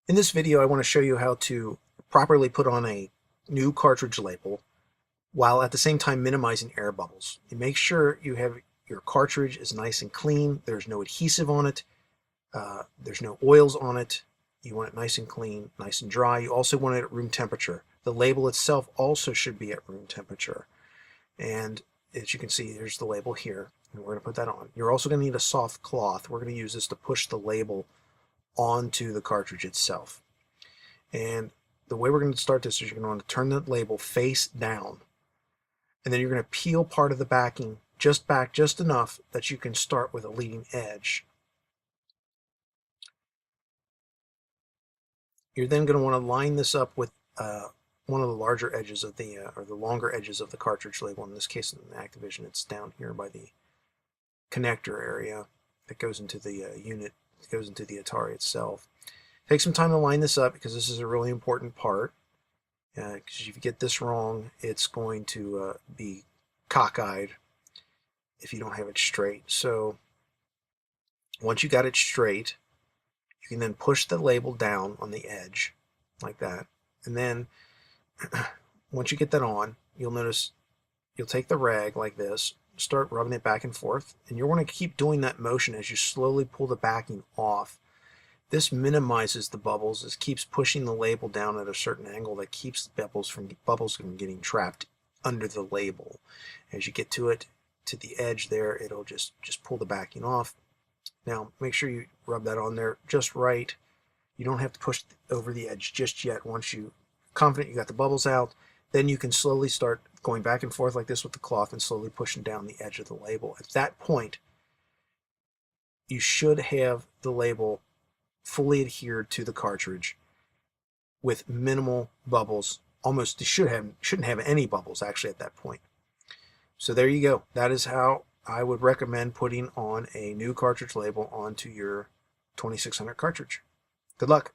In this video, I want to show you how to properly put on a new cartridge label while at the same time minimizing air bubbles. You make sure you have your cartridge is nice and clean. There's no adhesive on it. There's no oils on it. You want it nice and clean, nice and dry. You also want it at room temperature. The label itself also should be at room temperature. And as you can see, there's the label here. And we're going to put that on. You're also going to need a soft cloth. We're going to use this to push the label onto the cartridge itself. And the way we're going to start this is you're going to want to turn the label face down, and then you're going to peel part of the backing just back just enough that you can start with a leading edge. You're then going to want to line this up with one of the larger edges of the or the longer edges of the cartridge label. In this case, in Activision, it's down here by the connector area that goes into the unit, goes into the Atari itself. Take some time to line this up because this is a really important part. Because if you get this wrong, it's going to be cockeyed if you don't have it straight. So once you got it straight, you can then push the label down on the edge like that. And then once you get that on, you'll notice you'll take the rag like this, start rubbing it back and forth, and you're going to keep doing that motion as you slowly pull the backing off. This minimizes the bubbles. This keeps pushing the label down at a certain angle that keeps the bubbles from getting trapped under the label. As you get to it, to the edge there, it'll just pull the backing off. Now, make sure you rub that on there just right. You don't have to push over the edge just yet. Once you're confident you got the bubbles out, then you can slowly start going back and forth like this with the cloth and slowly pushing down the edge of the label. At that point, you should have the label fully adhered to the cartridge with minimal bubbles. Almost you shouldn't have any bubbles actually at that point. So there you go. That is how I would recommend putting on a new cartridge label onto your 2600 cartridge. Good luck.